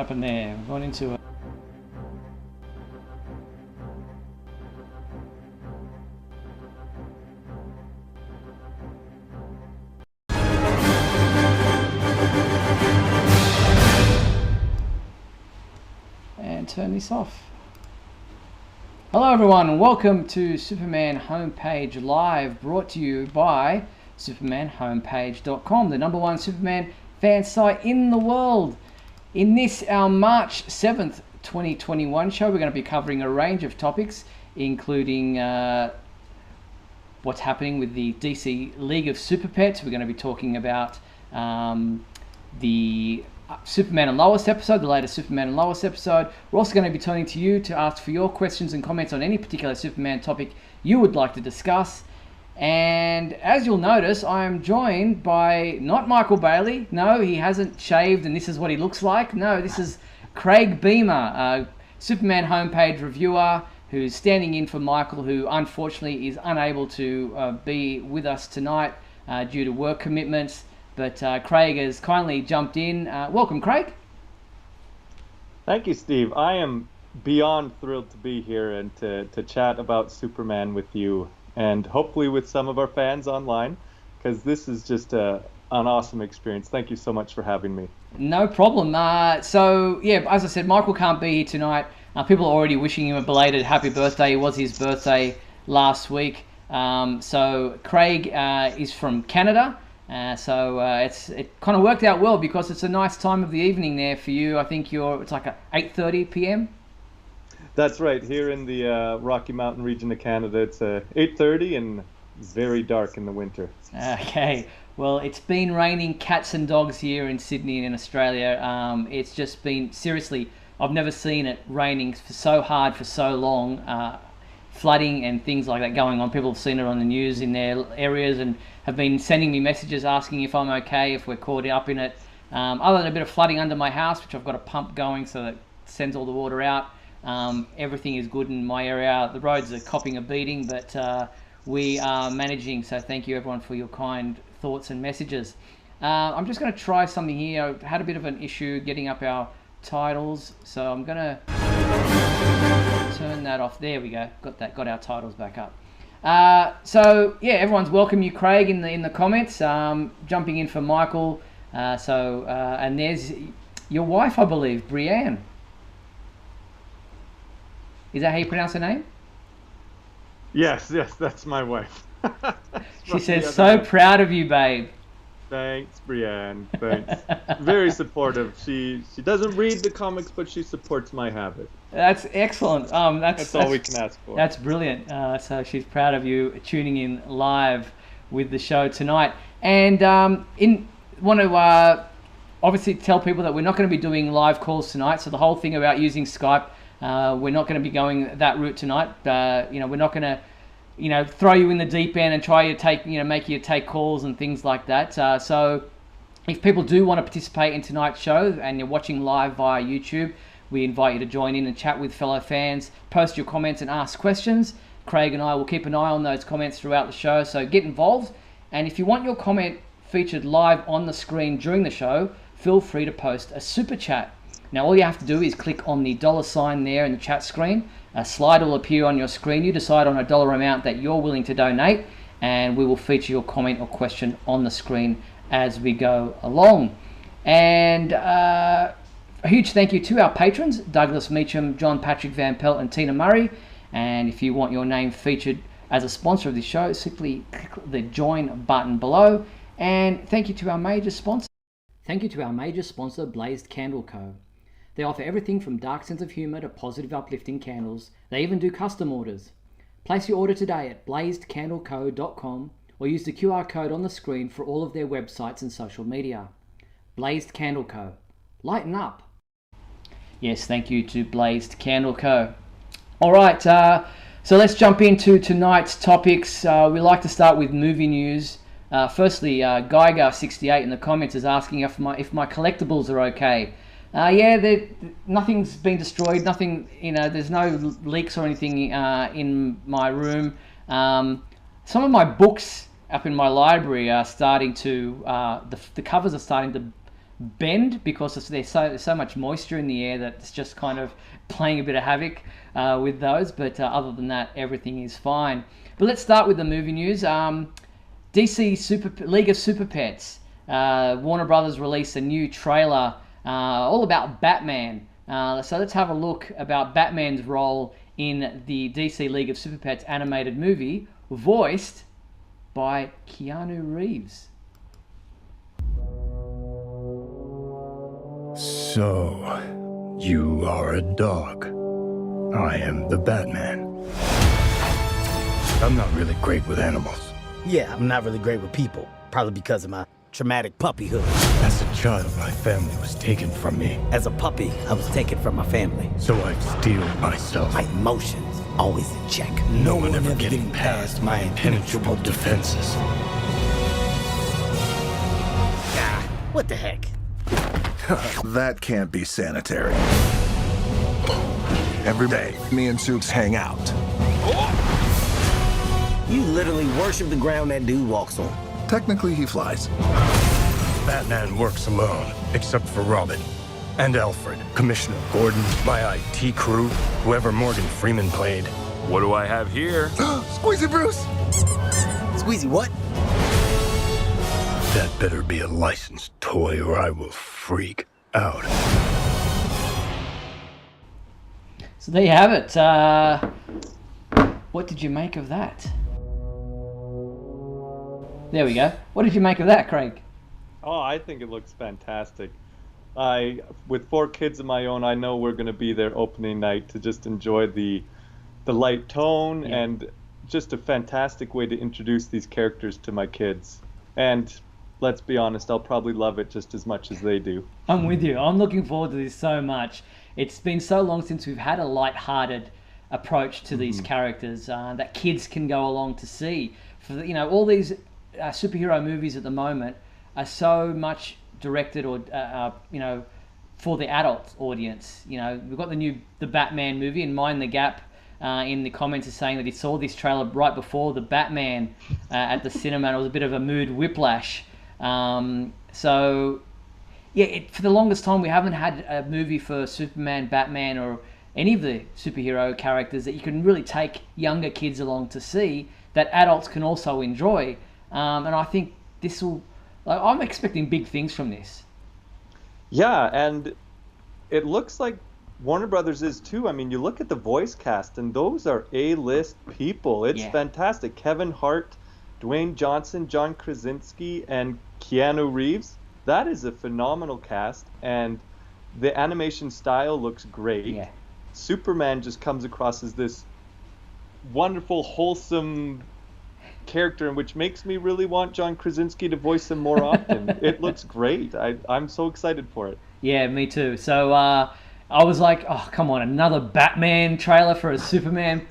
happened there? We've gone into it. And turn this off. Hello everyone, and welcome to Superman Homepage Live, brought to you by supermanhomepage.com, the #1 Superman fan site in the world. In this, our March 7th, 2021 show, we're going to be covering a range of topics, including what's happening with the DC League of SuperPets. We're going to be talking about the Superman and Lois episode, the latest Superman and Lois episode. We're also going to be turning to you to ask for your questions and comments on any particular Superman topic you would like to discuss. And as you'll notice, I am joined by not Michael Bailey. No, he hasn't shaved and this is what he looks like. No, this is Craig Beamer, a Superman homepage reviewer who's standing in for Michael, who unfortunately is unable to be with us tonight due to work commitments. But Craig has kindly jumped in. Welcome, Craig. Thank you, Steve. I am beyond thrilled to be here and to chat about Superman with you, and hopefully with some of our fans online, because this is just an awesome experience. Thank you so much for having me. No problem. So, yeah, as I said, Michael can't be here tonight. People are already wishing him a belated happy birthday. It was his birthday last week. So Craig is from Canada. It kind of worked out well because it's a nice time of the evening there for you. I think it's like 8:30 p.m. That's right. Here in the Rocky Mountain region of Canada, it's 8:30 and very dark in the winter. Okay. Well, it's been raining cats and dogs here in Sydney and in Australia. It's just been, seriously, I've never seen it raining so hard for so long. Flooding and things like that going on. People have seen it on the news in their areas and have been sending me messages asking if I'm okay, if we're caught up in it. Other than a bit of flooding under my house, which I've got a pump going so that sends all the water out. Everything is good in my area. The roads are copping a beating, but we are managing. So thank you everyone for your kind thoughts and messages. I'm just going to try something here. I had a bit of an issue getting up our titles, so I'm going to turn that off. There we go. Got our titles back up. So yeah, everyone's welcome you, Craig, in the comments. Jumping in for Michael. And there's your wife, I believe, Brienne. Is that how you pronounce her name? Yes, that's my wife. She says, "So proud of you, babe." Thanks, Brienne. Thanks. Very supportive. She doesn't read the comics, but she supports my habit. That's excellent. That's all we can ask for. That's brilliant. So she's proud of you tuning in live with the show tonight. And want to obviously tell people that we're not going to be doing live calls tonight. So the whole thing about using Skype, we're not going to be going that route tonight. We're not going to throw you in the deep end and try to make you take calls and things like that. So if people do want to participate in tonight's show and you're watching live via YouTube, we invite you to join in and chat with fellow fans, post your comments and ask questions. Craig and I will keep an eye on those comments throughout the show, so get involved. And if you want your comment featured live on the screen during the show, feel free to post a super chat. Now all you have to do is click on the $ there in the chat screen. A slide will appear on your screen. You decide on a dollar amount that you're willing to donate, and we will feature your comment or question on the screen as we go along. And a huge thank you to our patrons, Douglas Meacham, John Patrick Van Pelt and Tina Murray. And if you want your name featured as a sponsor of this show, simply click the join button below. And thank you to our major sponsor. Thank you to our major sponsor, Blazed Candle Co. They offer everything from dark sense of humour to positive uplifting candles. They even do custom orders. Place your order today at blazedcandleco.com or use the QR code on the screen for all of their websites and social media. Blazed Candle Co. Lighten up. Yes, thank you to Blazed Candle Co. All right, so let's jump into tonight's topics. We like to start with movie news. Firstly, Geiger68 in the comments is asking if my collectibles are okay. Nothing's been destroyed. Nothing, there's no leaks or anything in my room. Some of my books up in my library are starting to, the covers are starting to bend because there's so much moisture in the air that it's just kind of playing a bit of havoc with those. But other than that, everything is fine. But let's start with the movie news. DC League of SuperPets. Warner Brothers released a new trailer all about Batman. So let's have a look about Batman's role in the DC League of SuperPets animated movie, voiced by Keanu Reeves. So, you are a dog. I am the Batman. I'm not really great with animals. Yeah, I'm not really great with people. Probably because of my traumatic puppyhood. As a child, my family was taken from me. As a puppy, I was taken from my family. So I steeled myself. My emotions, always in check. No one ever getting past my impenetrable defenses. Ah, what the heck? That can't be sanitary. Every day, me and Soups hang out. You literally worship the ground that dude walks on. Technically, he flies. Batman works alone, except for Robin and Alfred, Commissioner Gordon, my IT crew, whoever Morgan Freeman played. What do I have here? Squeezy Bruce! Squeezy what? That better be a licensed toy or I will freak out. So there you have it. What did you make of that? There we go. What did you make of that, Craig? Oh, I think it looks fantastic. With 4 kids of my own, I know we're going to be there opening night to just enjoy the light tone and just a fantastic way to introduce these characters to my kids. And let's be honest, I'll probably love it just as much as they do. I'm with you. I'm looking forward to this so much. It's been so long since we've had a light-hearted approach to these characters that kids can go along to see. For all these superhero movies at the moment are so much directed or for the adult audience. We've got the Batman movie, and Mind the Gap in the comments is saying that he saw this trailer right before the Batman at the cinema, and it was a bit of a mood whiplash. For the longest time we haven't had a movie for Superman, Batman, or any of the superhero characters that you can really take younger kids along to see that adults can also enjoy. And I think this will... I'm expecting big things from this. Yeah, and it looks like Warner Brothers is too. I mean, you look at the voice cast, and those are A-list people. It's fantastic. Kevin Hart, Dwayne Johnson, John Krasinski, and Keanu Reeves. That is a phenomenal cast, and the animation style looks great. Yeah. Superman just comes across as this wonderful, wholesome character, which makes me really want John Krasinski to voice him more often. It looks great. I'm so excited for it. Yeah, me too. So I was like, oh, come on, another Batman trailer for a Superman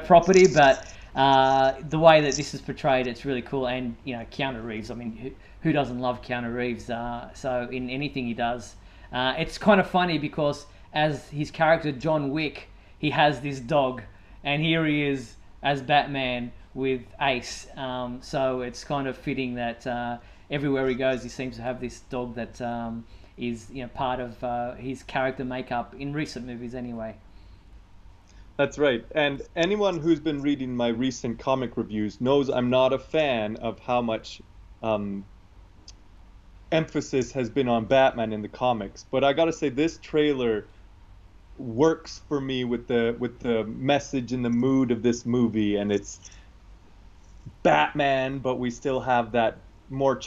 property, but the way that this is portrayed, it's really cool. And Keanu Reeves, I mean, who doesn't love Keanu Reeves? So in anything he does, it's kind of funny because as his character John Wick, he has this dog, and here he is as Batman with Ace. So it's kind of fitting that everywhere he goes, he seems to have this dog that is part of his character makeup in recent movies anyway. That's right. And anyone who's been reading my recent comic reviews knows I'm not a fan of how much emphasis has been on Batman in the comics. But I gotta say, this trailer works for me with the message and the mood of this movie, and it's Batman, but we still have that more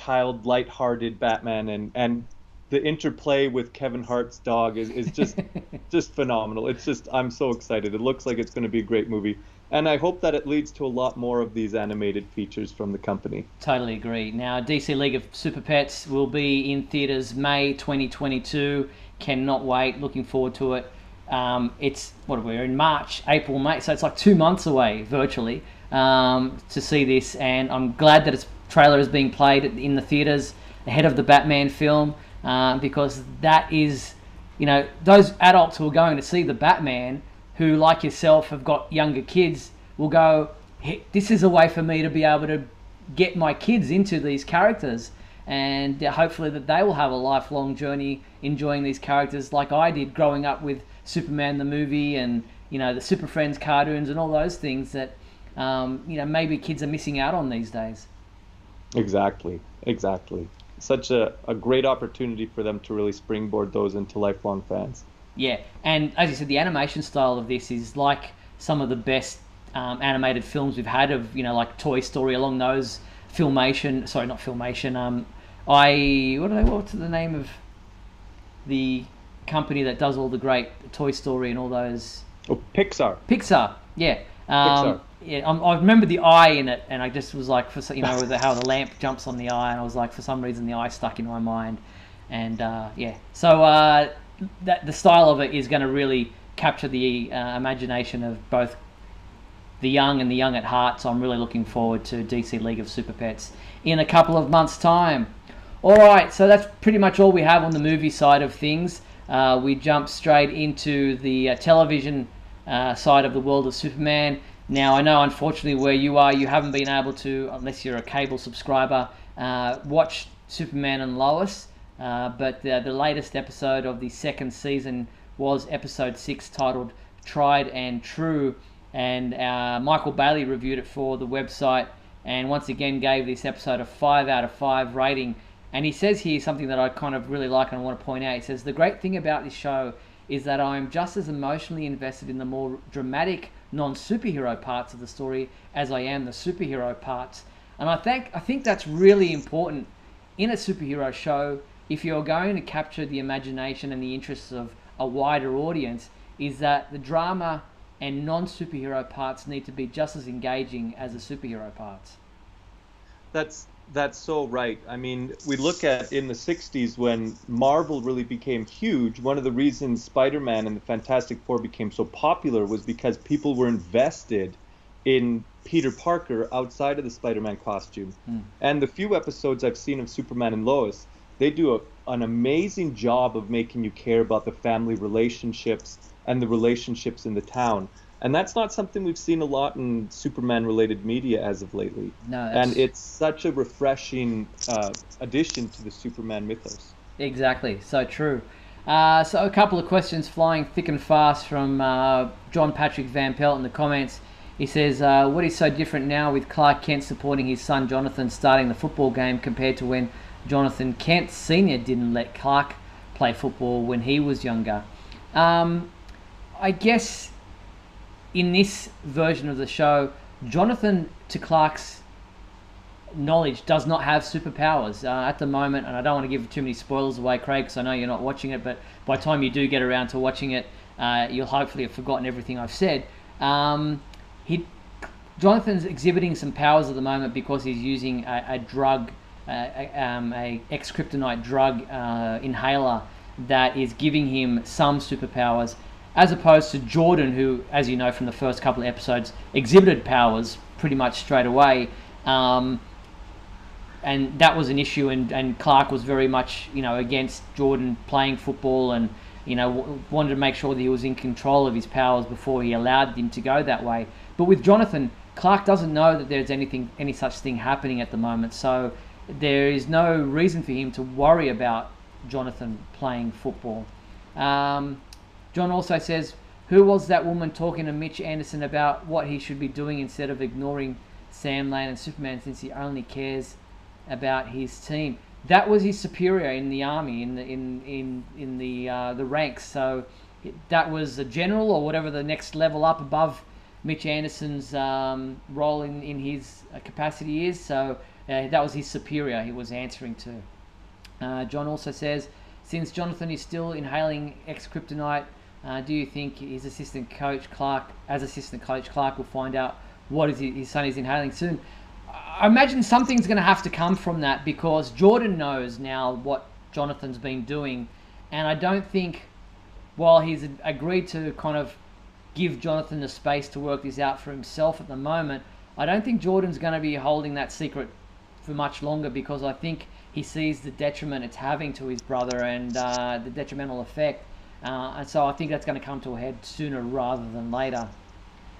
light-hearted Batman, and the interplay with Kevin Hart's dog is just just phenomenal. I'm so excited. It looks like it's going to be a great movie, and I hope that it leads to a lot more of these animated features from the company. Totally agree. Now, DC League of SuperPets will be in theaters May 2022. Cannot wait. Looking forward to it. We're in March, April, May, so it's like 2 months away virtually to see this, and I'm glad that its trailer is being played in the theaters ahead of the Batman film, because that is, those adults who are going to see the Batman, who like yourself have got younger kids, will go, hey, this is a way for me to be able to get my kids into these characters, and hopefully that they will have a lifelong journey enjoying these characters like I did growing up with Superman the movie and the Super Friends cartoons and all those things that maybe kids are missing out on these days. Exactly. Such a great opportunity for them to really springboard those into lifelong fans. Yeah, and as you said, the animation style of this is like some of the best animated films we've had of, like Toy Story, along those Filmation. Sorry, not Filmation. What's the name of the company that does all the great Toy Story and all those? Oh, Pixar. Pixar, yeah. Pixar. Yeah, I remember the eye in it, and I just was like, with how the lamp jumps on the eye, and I was like, for some reason, the eye stuck in my mind, and so the style of it is going to really capture the imagination of both the young and the young at heart. So I'm really looking forward to DC League of SuperPets in a couple of months' time. All right, so that's pretty much all we have on the movie side of things. We jump straight into the television side of the world of Superman. Now, I know, unfortunately, where you are, you haven't been able to, unless you're a cable subscriber, watch Superman and Lois. But the latest episode of the second season was episode 6, titled Tried and True. And Michael Bailey reviewed it for the website and once again gave this episode a 5 out of 5 rating. And he says here something that I kind of really like and I want to point out. He says, "The great thing about this show is that I am just as emotionally invested in the more dramatic non-superhero parts of the story as I am the superhero parts." And I think that's really important in a superhero show. If you're going to capture the imagination and the interests of a wider audience, is that the drama and non-superhero parts need to be just as engaging as the superhero parts. That's so right. I mean, we look at in the 60s when Marvel really became huge, one of the reasons Spider-Man and the Fantastic Four became so popular was because people were invested in Peter Parker outside of the Spider-Man costume. And the few episodes I've seen of Superman and Lois, they do an amazing job of making you care about the family relationships and the relationships in the town. And that's not something we've seen a lot in Superman-related media as of lately. No, and it's such a refreshing addition to the Superman mythos. Exactly, so true. So a couple of questions flying thick and fast from John Patrick Van Pelt in the comments. He says, what is so different now with Clark Kent supporting his son Jonathan starting the football game compared to when Jonathan Kent Sr. didn't let Clark play football when he was younger? I guess in this version of the show, Jonathan, to Clark's knowledge, does not have superpowers at the moment, and I don't want to give too many spoilers away, Craig, because I know you're not watching it, but by the time you do get around to watching it, you'll hopefully have forgotten everything I've said. Jonathan's exhibiting some powers at the moment because he's using a drug, a ex-kryptonite drug inhaler that is giving him some superpowers, as opposed to Jordan, who, as you know from the first couple of episodes, exhibited powers pretty much straight away. And that was an issue, and Clark was very much, against Jordan playing football and, wanted to make sure that he was in control of his powers before he allowed him to go that way. But with Jonathan, Clark doesn't know that there's any such thing happening at the moment, so there is no reason for him to worry about Jonathan playing football. John also says, who was that woman talking to Mitch Anderson about what he should be doing instead of ignoring Sam Lane and Superman, since he only cares about his team? That was his superior in the army, in the ranks. So that was a general or whatever the next level up above Mitch Anderson's role in his capacity is. So that was his superior he was answering to. John also says, since Jonathan is still inhaling ex-kryptonite, do you think his assistant coach Clark will find out what his son is inhaling soon? I imagine something's going to have to come from that, because Jordan knows now what Jonathan's been doing, and I don't think, while he's agreed to kind of give Jonathan the space to work this out for himself at the moment, I don't think Jordan's going to be holding that secret for much longer, because I think he sees the detriment it's having to his brother and the detrimental effect. And so I think that's going to come to a head sooner rather than later.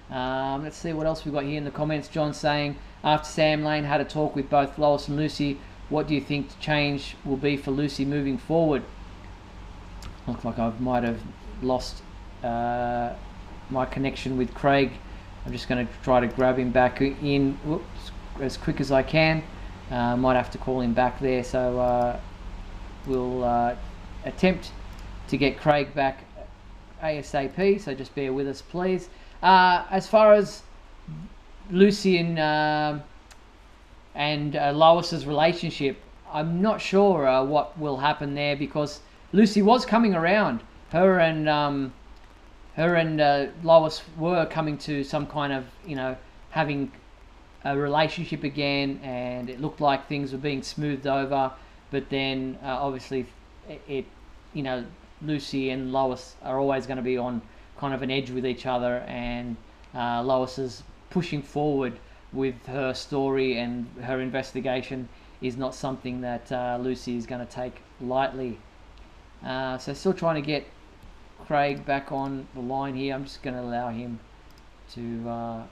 Let's see what else we've got here in the comments. John saying, after Sam Lane had a talk with both Lois and Lucy, what do you think the change will be for Lucy moving forward? Looks like I might have lost my connection with Craig. I'm just going to try to grab him back in as quick as I can. Might have to call him back there, so we'll attempt to get Craig back ASAP, so just bear with us, please. As far as Lucy and Lois's relationship, I'm not sure what will happen there, because Lucy was coming around. Her and Lois were coming to some kind of, having a relationship again, and it looked like things were being smoothed over. But then obviously Lucy and Lois are always going to be on kind of an edge with each other, and Lois is pushing forward with her story, and her investigation is not something that Lucy is going to take lightly. So still trying to get Craig back on the line here. I'm just going to allow him to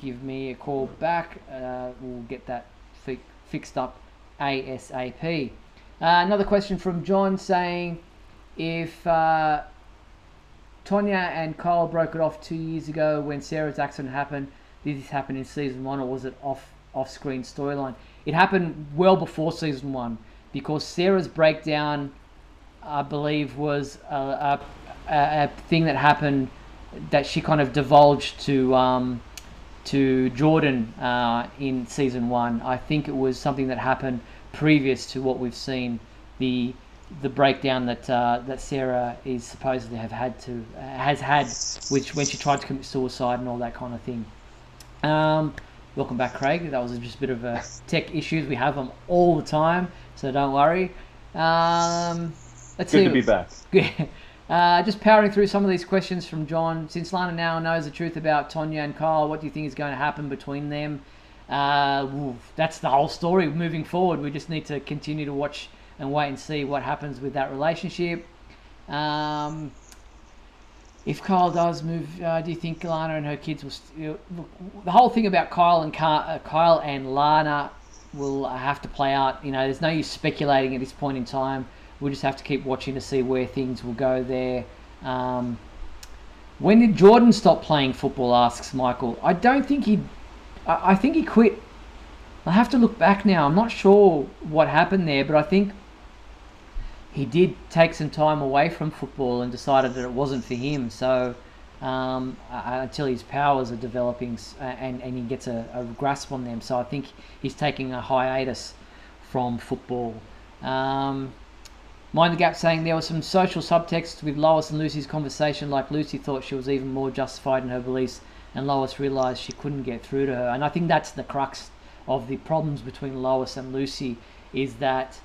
give me a call back. We'll get that fixed up ASAP. Another question from John saying, if Tonya and Kyle broke it off 2 years ago when Sarah's accident happened, did this happen in season 1, or was it off-screen storyline? It happened well before season 1, because Sarah's breakdown, I believe, was a thing that happened that she kind of divulged to Jordan in season 1. I think it was something that happened previous to what we've seen, the breakdown that Sarah is supposedly has had, which when she tried to commit suicide and all that kind of thing. Welcome back, Craig. That was just a bit of a tech issues. We have them all the time, so don't worry. Let's Good to be back. Just powering through some of these questions from John. Since Lana now knows the truth about Tonya and Kyle, what do you think is going to happen between them? That's the whole story moving forward. We just need to continue to watch and wait and see what happens with that relationship. If Kyle does move, do you think Lana and her kids will... the whole thing about Kyle and Lana will have to play out. There's no use speculating at this point in time. We'll just have to keep watching to see where things will go there. When did Jordan stop playing football, asks Michael. I don't think I think he quit. I'll have to look back now. I'm not sure what happened there, but I think he did take some time away from football and decided that it wasn't for him. So until his powers are developing and he gets a grasp on them. So I think he's taking a hiatus from football. Mind the Gap saying there was some social subtext with Lois and Lucy's conversation, like Lucy thought she was even more justified in her beliefs and Lois realised she couldn't get through to her. And I think that's the crux of the problems between Lois and Lucy, is that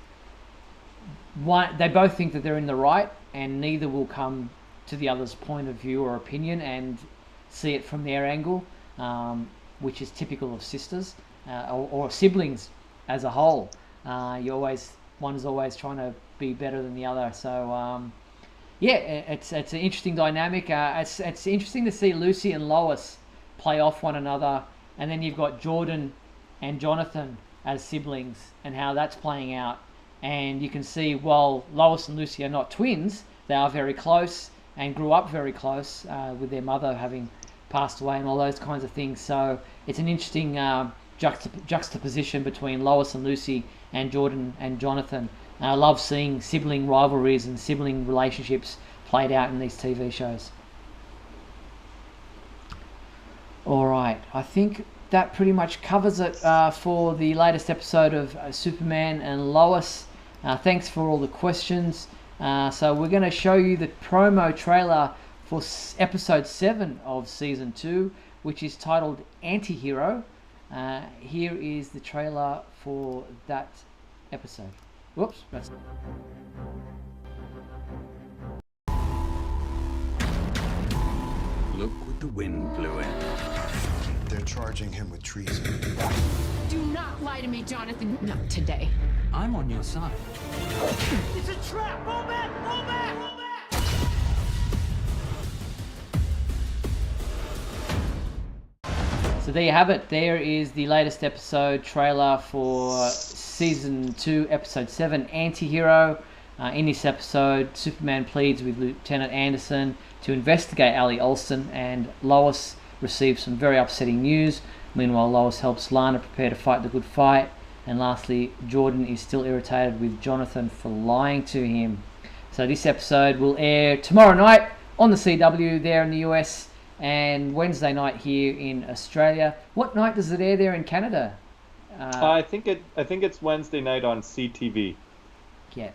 they both think that they're in the right, and neither will come to the other's point of view or opinion and see it from their angle, which is typical of sisters or siblings as a whole. One is always trying to be better than the other. So it's an interesting dynamic. It's interesting to see Lucy and Lois play off one another, and then you've got Jordan and Jonathan as siblings and how that's playing out. And you can see, while Lois and Lucy are not twins, they are very close and grew up very close, with their mother having passed away and all those kinds of things. So it's an interesting juxtaposition between Lois and Lucy and Jordan and Jonathan. And I love seeing sibling rivalries and sibling relationships played out in these TV shows. Alright, I think that pretty much covers it for the latest episode of Superman and Lois. Thanks for all the questions. So we're going to show you the promo trailer for episode 7 of season 2, which is titled Antihero. Here is the trailer for that episode. Whoops. Look what the wind blew in. They're charging him with treason. Do not lie to me, Jonathan. Not today. I'm on your side. It's a trap! Fall back! Fall back! Fall back! So there you have it. There is the latest episode trailer for Season 2, Episode 7, Anti-Hero. In this episode, Superman pleads with Lieutenant Anderson to investigate Ali Olsen, and Lois receives some very upsetting news. Meanwhile, Lois helps Lana prepare to fight the good fight. And lastly, Jordan is still irritated with Jonathan for lying to him. So this episode will air tomorrow night on the CW there in the US, and Wednesday night here in Australia. What night does it air there in Canada? I think it's Wednesday night on CTV. Yeah.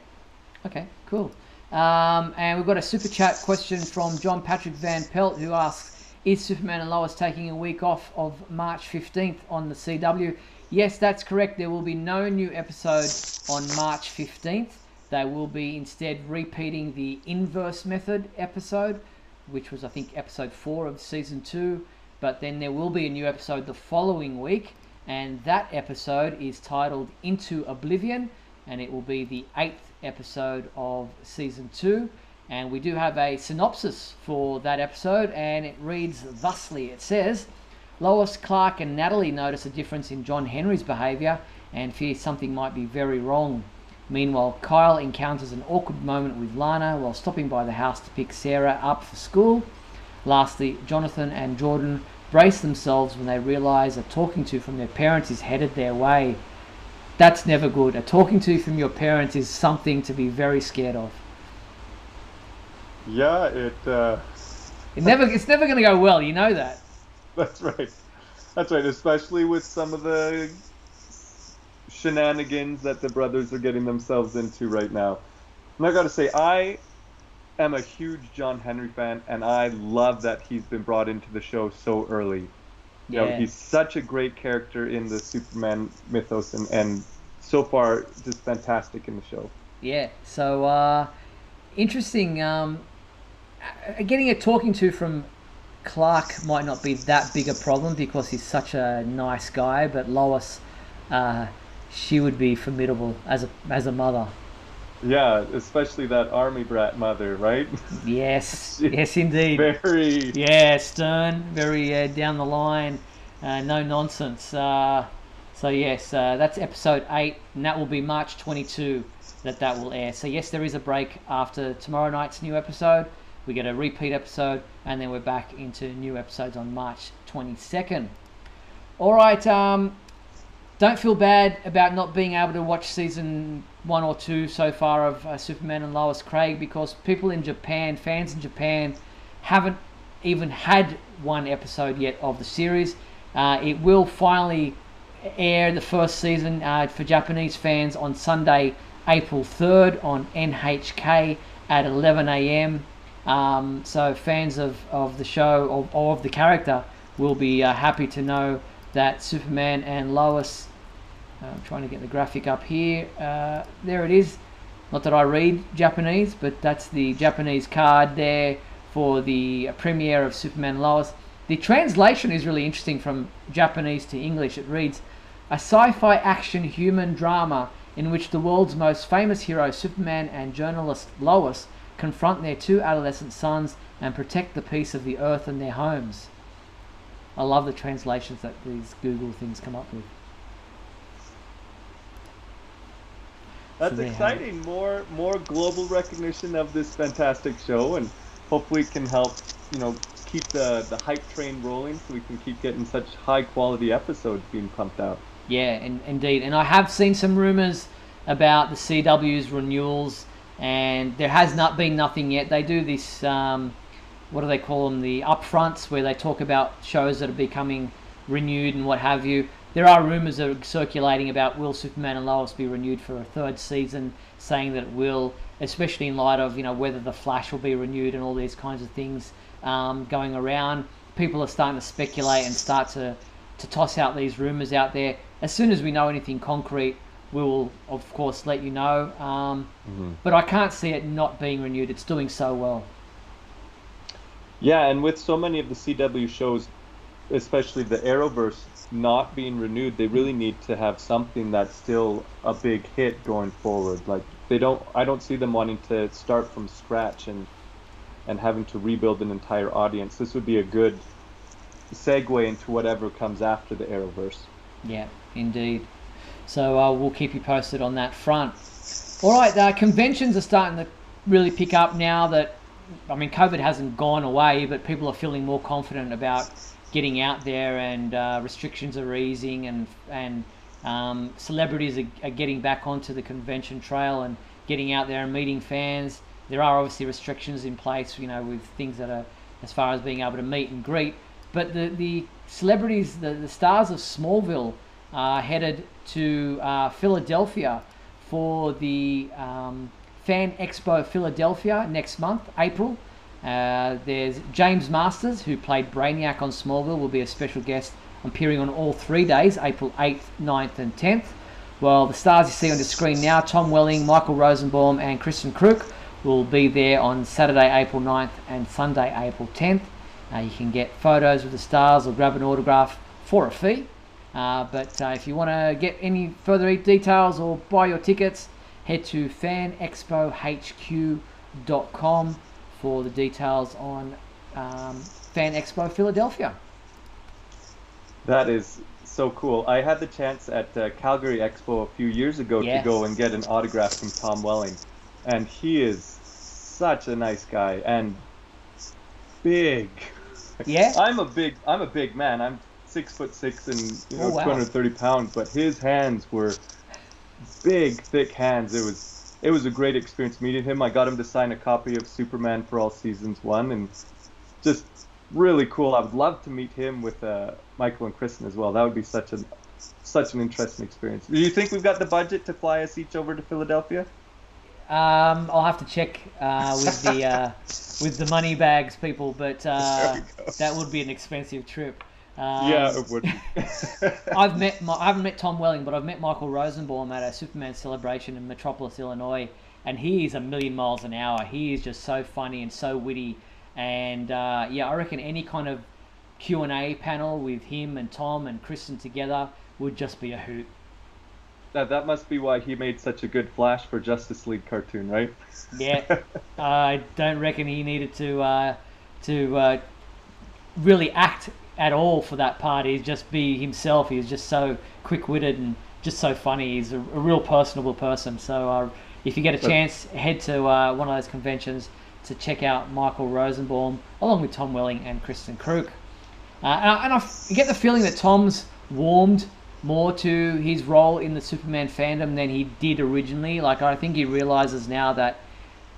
Okay, cool. And we've got a super chat question from John Patrick Van Pelt, who asks, is Superman and Lois taking a week off of March 15th on the CW? Yes, that's correct. There will be no new episode on March 15th. They will be instead repeating the Inverse Method episode, which was, I think, episode 4 of season 2. But then there will be a new episode the following week, and that episode is titled Into Oblivion, and it will be the 8th episode of season 2. And we do have a synopsis for that episode, and it reads thusly. It says, Lois, Clark and Natalie notice a difference in John Henry's behaviour and fear something might be very wrong. Meanwhile, Kyle encounters an awkward moment with Lana while stopping by the house to pick Sarah up for school. Lastly, Jonathan and Jordan brace themselves when they realise a talking to from their parents is headed their way. That's never good. A talking to from your parents is something to be very scared of. Yeah, it's never going to go well, you know that. That's right. Especially with some of the shenanigans that the brothers are getting themselves into right now. And I gotta say, I am a huge John Henry fan, and I love that he's been brought into the show so early. You know, he's such a great character in the Superman mythos, and so far just fantastic in the show. Yeah, so interesting. Getting a talking to from Clark might not be that big a problem because he's such a nice guy, but Lois, she would be formidable as a mother. Yeah, especially that army brat mother, right? Yes, yes indeed. Very stern, very down the line, no nonsense. So yes, that's episode 8, and that will be March 22 that will air. So yes, there is a break after tomorrow night's new episode. We get a repeat episode, and then we're back into new episodes on March 22nd. All right, don't feel bad about not being able to watch season 1 or 2 so far of Superman and Lois Craig, because people in Japan, fans in Japan, haven't even had one episode yet of the series. It will finally air the first season for Japanese fans on Sunday, April 3rd on NHK at 11 a.m. So fans of the show, or of the character, will be happy to know that Superman and Lois, I'm trying to get the graphic up here, there it is. Not that I read Japanese, but that's the Japanese card there for the premiere of Superman and Lois. The translation is really interesting from Japanese to English. It reads, a sci-fi action human drama in which the world's most famous hero, Superman, and journalist Lois confront their 2 adolescent sons and protect the peace of the earth and their homes. I love the translations that these Google things come up with. That's exciting. More global recognition of this fantastic show, and hopefully it can help, keep the hype train rolling, so we can keep getting such high quality episodes being pumped out. Yeah, indeed. And I have seen some rumors about the CW's renewals, and there has not been nothing yet. They do this, what do they call them, the upfronts, where they talk about shows that are becoming renewed and what have you. There are rumors that are circulating about will Superman and Lois be renewed for a 3rd season, saying that it will, especially in light of whether the Flash will be renewed and all these kinds of things going around. People are starting to speculate and start to toss out these rumors out there. As soon as we know anything concrete, we will of course let you know. But I can't see it not being renewed. It's doing so well. Yeah, and with so many of the CW shows, especially the Arrowverse, not being renewed, they really need to have something that's still a big hit going forward. Like I don't see them wanting to start from scratch and having to rebuild an entire audience. This would be a good segue into whatever comes after the Arrowverse. Yeah, indeed. So we'll keep you posted on that front. All right, conventions are starting to really pick up now that, I mean, COVID hasn't gone away, but people are feeling more confident about getting out there, and restrictions are easing, and celebrities are getting back onto the convention trail and getting out there and meeting fans. There are obviously restrictions in place, with things that are as far as being able to meet and greet. But the celebrities, the stars of Smallville, are headed to Philadelphia for the Fan Expo Philadelphia next month, April. There's James Masters, who played Brainiac on Smallville, will be a special guest, appearing on all 3 days, April 8th, 9th and 10th. Well, the stars you see on the screen now, Tom Welling, Michael Rosenbaum and Kristen Crook, will be there on Saturday, April 9th and Sunday, April 10th. You can get photos with the stars or grab an autograph for a fee. But if you want to get any further details or buy your tickets, head to fanexpohq.com for the details on Fan Expo Philadelphia. That is so cool. I had the chance at Calgary Expo a few years ago to go and get an autograph from Tom Welling, and he is such a nice guy and big. Yeah. I'm a big man. I'm 6'6" and 230 pounds, but his hands were big, thick hands. It was a great experience meeting him. I got him to sign a copy of Superman for All Seasons 1, and just really cool. I would love to meet him with Michael and Kristen as well. That would be such an interesting experience. Do you think we've got the budget to fly us each over to Philadelphia? I'll have to check with the money bags people, but that would be an expensive trip. Yeah, it would. I haven't met Tom Welling, but I've met Michael Rosenbaum at a Superman celebration in Metropolis, Illinois, and he is a million miles an hour. He is just so funny and so witty, and I reckon any kind of Q&A panel with him and Tom and Kristen together would just be a hoot. That must be why he made such a good Flash for Justice League cartoon, right? Yeah, I don't reckon he needed to really act at all for that part. He'd just be himself. He's just so quick-witted and just so funny. He's a real personable person. So if you get a chance, head to one of those conventions to check out Michael Rosenbaum along with Tom Welling and Kristen Crook. And I get the feeling that Tom's warmed more to his role in the Superman fandom than he did originally. Like, I think he realizes now that,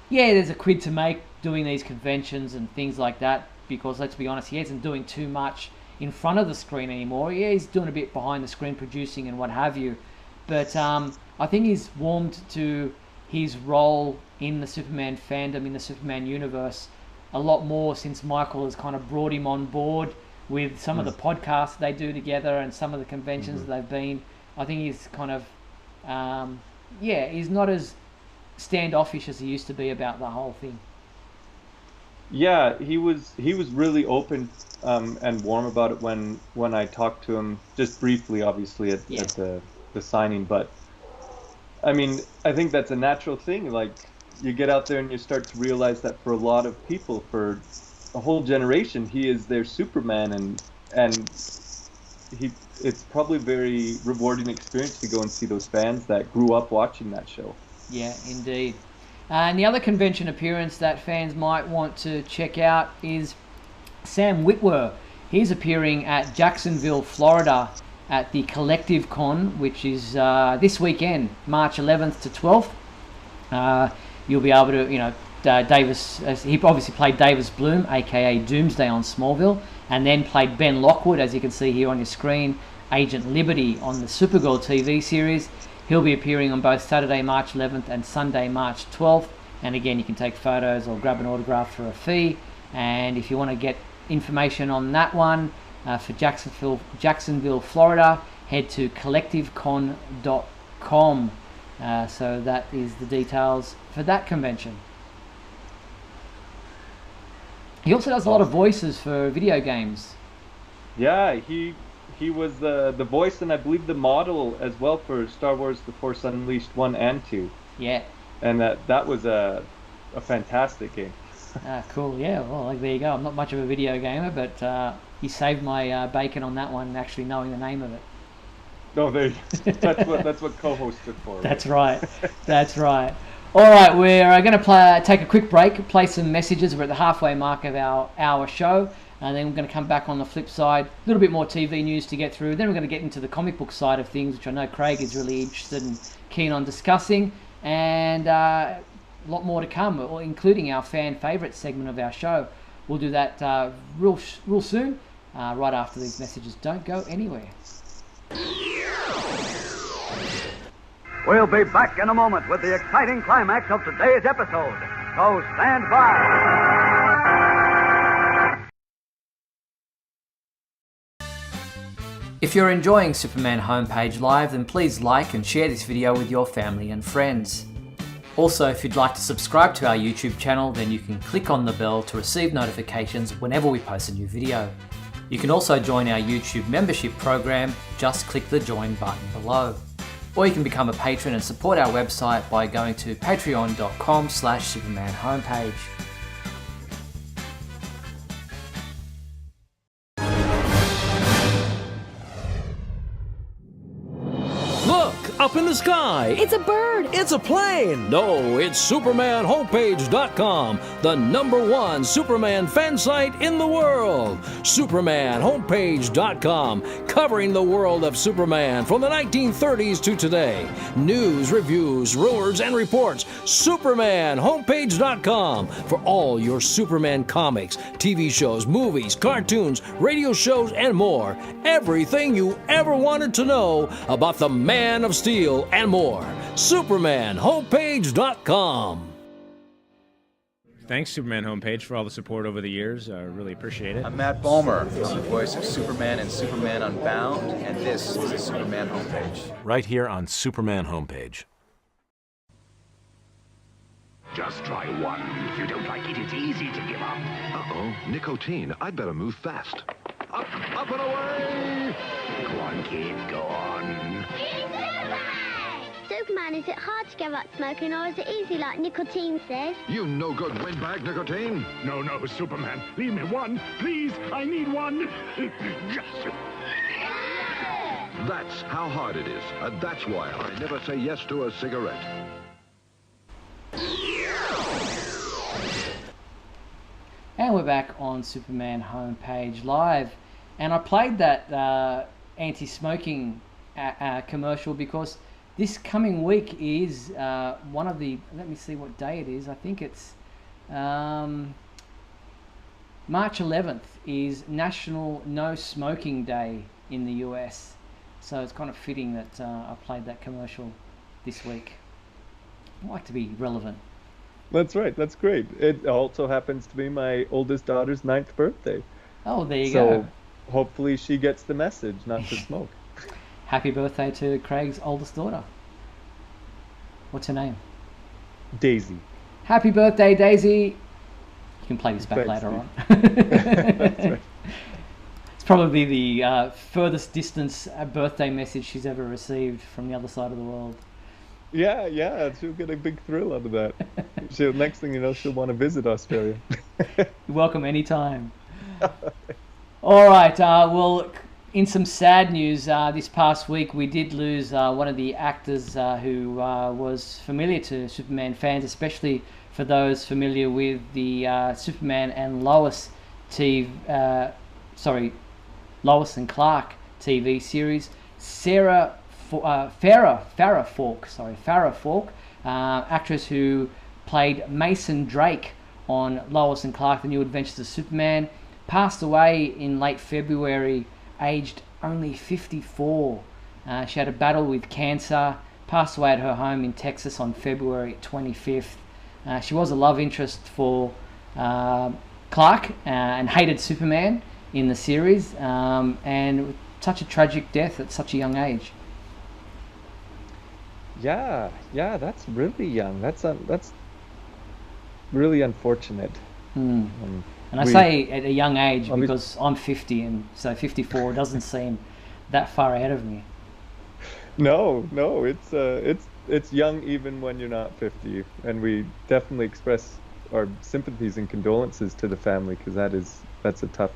there's a quid to make doing these conventions and things like that, because let's be honest, he isn't doing too much in front of the screen anymore. Yeah, he's doing a bit behind the screen, producing and what have you. But I think he's warmed to his role in the Superman fandom, in the Superman universe, a lot more since Michael has kind of brought him on board with some of the podcasts they do together and some of the conventions that they've been. I think he's kind of, he's not as standoffish as he used to be about the whole thing. Yeah, he was really open and warm about it when I talked to him, just briefly, obviously, at the signing. But, I mean, I think that's a natural thing. Like, you get out there and you start to realize that for a lot of people, for a whole generation, he is their Superman, and it's probably a very rewarding experience to go and see those fans that grew up watching that show. Yeah, indeed. And the other convention appearance that fans might want to check out is Sam Witwer. He's appearing at Jacksonville, Florida at the Collective Con, which is this weekend, March 11th to 12th. You'll be able to, Davis, he obviously played Davis Bloom, aka Doomsday on Smallville, and then played Ben Lockwood, as you can see here on your screen, Agent Liberty on the Supergirl TV series. He'll be appearing on both Saturday, March 11th and Sunday, March 12th. And again, you can take photos or grab an autograph for a fee. And if you want to get information on that one for Jacksonville, Florida, head to collectivecon.com. So that is the details for that convention. He also does a lot of voices for video games. Yeah, he was the voice and I believe the model as well for Star Wars The Force Unleashed 1 and 2. Yeah. And that was a fantastic game. Cool, yeah. Well, there you go. I'm not much of a video gamer, but he saved my bacon on that one, actually knowing the name of it. No, that's what co-host stood for. Right? That's right. That's right. All right, we're going to take a quick break, play some messages. We're at the halfway mark of our hour show, and then we're going to come back on the flip side. A little bit more TV news to get through. Then we're going to get into the comic book side of things, which I know Craig is really interested and keen on discussing, and a lot more to come, including our fan favourite segment of our show. We'll do that real soon, right after these messages. Don't go anywhere. We'll be back in a moment with the exciting climax of today's episode. So stand by. If you're enjoying Superman Homepage Live, then please like and share this video with your family and friends. Also, if you'd like to subscribe to our YouTube channel, then you can click on the bell to receive notifications whenever we post a new video. You can also join our YouTube membership program. Just click the join button below. Or you can become a patron and support our website by going to patreon.com/Superman homepage. Look, up in the sky. It's a bird. It's a plane. No, it's SupermanHomepage.com, the #1 Superman fan site in the world. SupermanHomepage.com, covering the world of Superman from the 1930s to today. News, reviews, rumors, and reports. SupermanHomepage.com for all your Superman comics, TV shows, movies, cartoons, radio shows, and more. Everything you ever wanted to know about the Man of Steel and more. SupermanHomepage.com. Thanks, Superman Homepage, for all the support over the years. I really appreciate it. I'm Matt Ballmer. I'm the voice of Superman in Superman Unbound, and this is the Superman Homepage. Right here on Superman Homepage. Just try one. If you don't like it, it's easy to give up. Uh-oh, nicotine. I'd better move fast. Up and away! Go on, kid, go on. Superman, is it hard to give up smoking, or is it easy like nicotine says? You no-good windbag, nicotine. No, Superman. Leave me one. Please, I need one. That's how hard it is. And that's why I never say yes to a cigarette. And we're back on Superman Homepage Live. And I played that anti-smoking commercial because this coming week is one of the... Let me see what day it is. I think it's March 11th is National No Smoking Day in the US. So it's kind of fitting that I played that commercial this week. I like to be relevant. That's right. That's great. It also happens to be my oldest daughter's 9th birthday. Oh, there you go. So hopefully she gets the message not to smoke. Happy birthday to Craig's oldest daughter. What's her name? Daisy. Happy birthday, Daisy. You can play this back later on. That's right. It's probably the furthest distance birthday message she's ever received from the other side of the world. Yeah, she'll get a big thrill out of that. Next thing you know, she'll want to visit Australia. You're welcome anytime. All right, well, in some sad news, this past week we did lose one of the actors who was familiar to Superman fans, especially for those familiar with the Superman and Lois Lois and Clark TV series. Farrah Forke, actress who played Mason Drake on Lois and Clark: The New Adventures of Superman, passed away in late February, aged only 54. She had a battle with cancer, passed away at her home in Texas on February 25th. She was a love interest for Clark and hated Superman in the series, and such a tragic death at such a young age. Yeah, that's really young. That's really unfortunate. And I say at a young age because I'm 50, and so 54 doesn't seem that far ahead of me. No, it's young even when you're not 50, and we definitely express our sympathies and condolences to the family, because that's a tough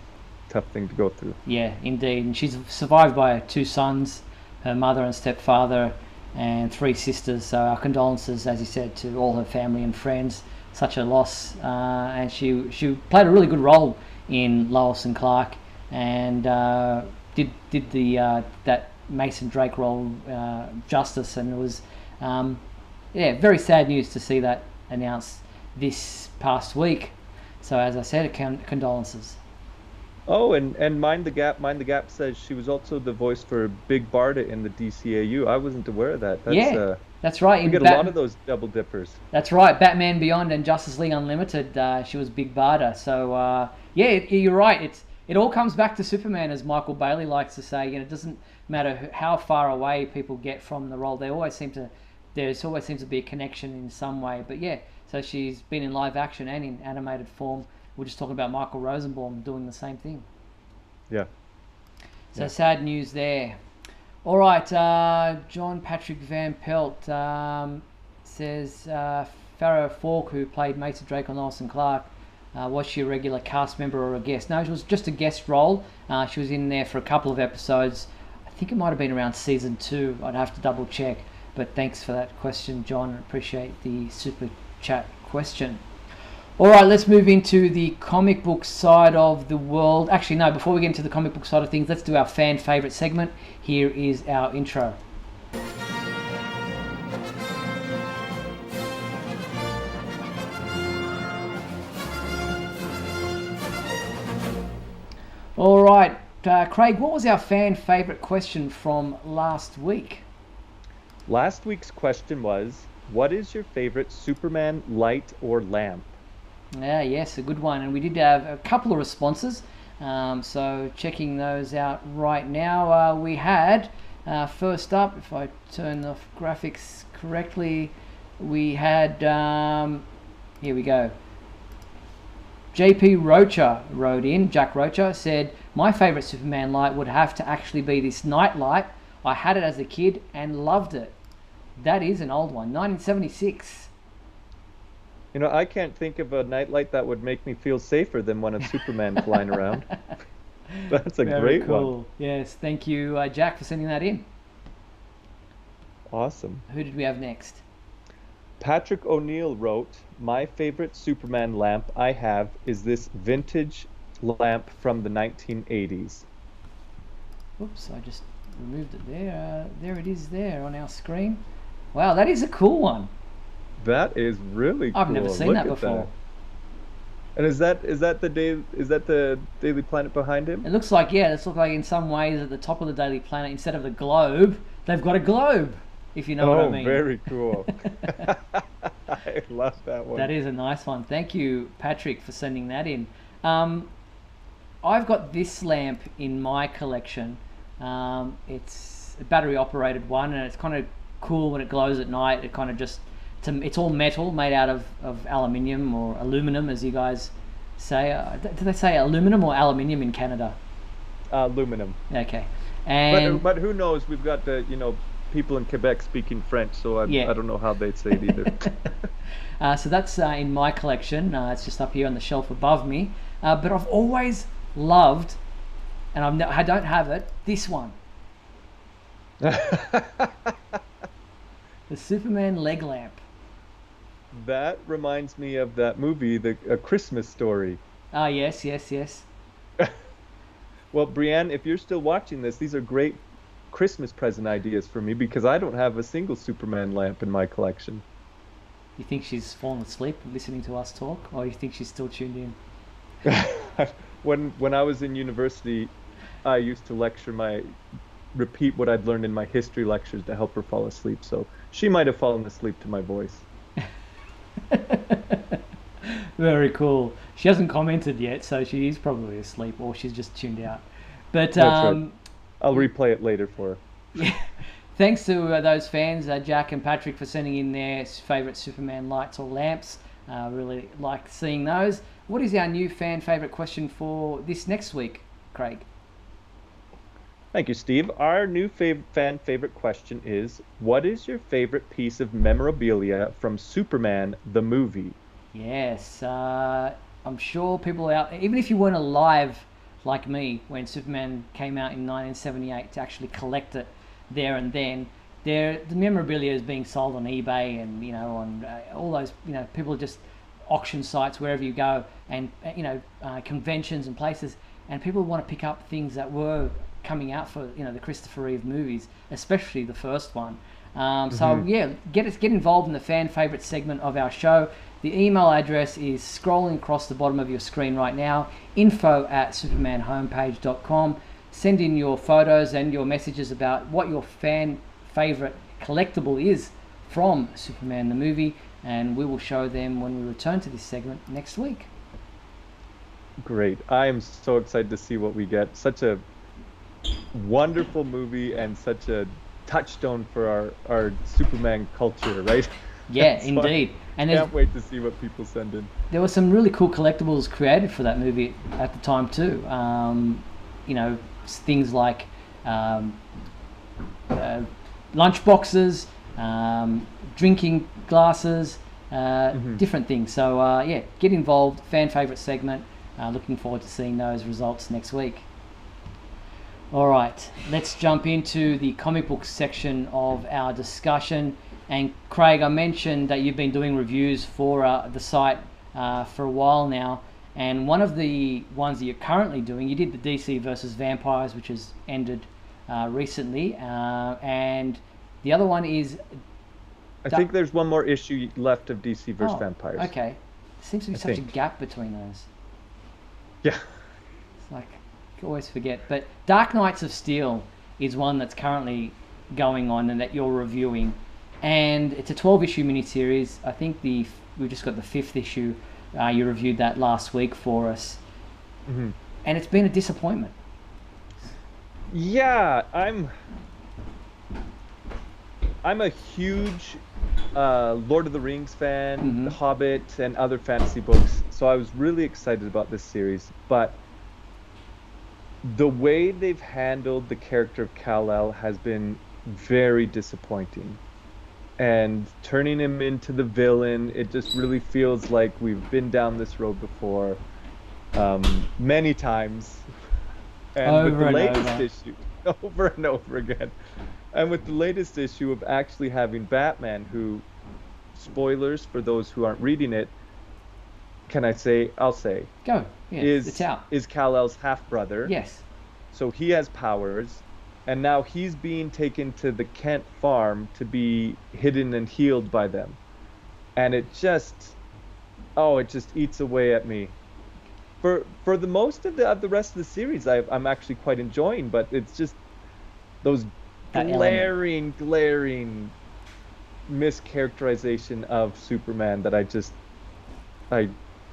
tough thing to go through. Yeah, indeed. And she's survived by 2 sons, her mother and stepfather, and 3 sisters. So our condolences, as you said, to all her family and friends. Such a loss. And she played a really good role in Lois and Clark, and did the that Mason Drake role justice. And it was very sad news to see that announced this past week. So as I said, condolences. Oh, and Mind the Gap says she was also the voice for Big Barda in the DCAU. I wasn't aware of that. That's right. We get a lot of those double dippers. That's right. Batman Beyond and Justice League Unlimited, she was Big Barda. So, you're right. It all comes back to Superman, as Michael Bailey likes to say. It doesn't matter how far away people get from the role. There always seems to be a connection in some way. But so she's been in live action and in animated form. We're just talking about Michael Rosenbaum doing the same thing. Yeah. So sad news there. All right, John Patrick Van Pelt says Farrah Forke, who played Mason Drake on Lois and Clark, was she a regular cast member or a guest? No, she was just a guest role. She was in there for a couple of episodes. I think it might have been around season 2. I'd have to double check. But thanks for that question, John. I appreciate the super chat question. All right, let's move into the comic book side of the world. Actually, no, before we get into the comic book side of things, let's do our fan favorite segment. Here is our intro. All right, Craig, what was our fan favorite question from last week? Last week's question was, what is your favorite Superman light or lamp? Yes, a good one. And we did have a couple of responses. So checking those out right now. We had, first up, if I turn the graphics correctly, we had, here we go. JP Rocha wrote in, Jack Rocha said, my favourite Superman light would have to actually be this night light. I had it as a kid and loved it. That is an old one, 1976. I can't think of a nightlight that would make me feel safer than one of Superman flying around. That's a Very great cool. one. Yes, thank you, Jack, for sending that in. Awesome. Who did we have next? Patrick O'Neill wrote, my favorite Superman lamp I have is this vintage lamp from the 1980s. Oops, I just removed it there. There it is there on our screen. Wow, that is a cool one. That is really cool. I've never seen that before. And is that the Daily Planet behind him? It looks like, in some ways at the top of the Daily Planet, instead of the globe, they've got a globe, if you know what I mean. Oh, very cool. I love that one. That is a nice one. Thank you, Patrick, for sending that in. I've got this lamp in my collection. It's a battery operated one, and it's kind of cool when it glows at night. It kind of just, it's all metal made out of aluminium or aluminum, as you guys say. Do they say aluminum or aluminium in Canada? Aluminum. Okay. And but who knows? We've got people in Quebec speaking French, so I don't know how they'd say it either. So that's in my collection. It's just up here on the shelf above me. But I've always loved, and I don't have it, this one. The Superman leg lamp. That reminds me of that movie, A Christmas Story. Yes. Well, Brienne, if you're still watching this, these are great Christmas present ideas for me because I don't have a single Superman lamp in my collection. You think she's fallen asleep listening to us talk, or you think she's still tuned in? When I was in university, I used to repeat what I'd learned in my history lectures to help her fall asleep. So she might have fallen asleep to my voice. Very cool. She hasn't commented yet, so she is probably asleep, or she's just tuned out. But that's right. I'll replay it later for her. Thanks to those fans, Jack and Patrick, for sending in their favourite Superman lights or lamps. Really like seeing those. What is our new fan favourite question for this next week, Craig? Thank you, Steve. Our new fan favorite question is, what is your favorite piece of memorabilia from Superman the movie? Yes, I'm sure people out, even if you weren't alive like me, when Superman came out in 1978, to actually collect it there and then. The memorabilia is being sold on eBay and, you know, on all those, you know, people just auction sites wherever you go, and conventions and places, and people want to pick up things that were coming out for, you know, the Christopher Reeve movies, especially the first one. So yeah, get involved in the fan favorite segment of our show. The email address is scrolling across the bottom of your screen right now, info@supermanhomepage.com. Send in your photos and your messages about what your fan favorite collectible is from Superman the movie, and we will show them when we return to this segment next week. Great. I am so excited to see what we get. Such a wonderful movie and such a touchstone for our Superman culture, right? Yeah, So indeed. And I can't wait to see what people send in. there were some really cool collectibles created for that movie at the time too. You know, things like lunch boxes, drinking glasses, different things. So yeah, get involved. Fan favorite segment. Looking forward to seeing those results next week. All right, let's jump into the comic book section of our discussion. And Craig, I mentioned that you've been doing reviews for the site for a while now. And one of the ones that you're currently doing, you did the DC versus Vampires, which has ended recently. And the other one is... I think there's one more issue left of DC vs. Vampires. Okay. There seems to be such a gap between those. Yeah. It's like, I always forget. But Dark Knights of Steel is one that's currently going on and that you're reviewing. And it's a 12-issue miniseries. I think we've just got the 5th issue. You reviewed that last week for us. And it's been a disappointment. Yeah, I'm a huge Lord of the Rings fan, The Hobbit, and other fantasy books. So I was really excited about this series. But the way they've handled the character of Kal-El has been very disappointing. And turning him into the villain, it just really feels like we've been down this road before many times. And with the latest issue, over and over again. And with the latest issue of actually having Batman, who, spoilers for those who aren't reading it, can I say? I'll say. Go. Yeah, it's out. Is Kal-El's half-brother. Yes. So he has powers. And now he's being taken to the Kent farm to be hidden and healed by them. And it just eats away at me. For the most of the rest of the series, I'm actually quite enjoying, but it's just those glaring mischaracterization of Superman that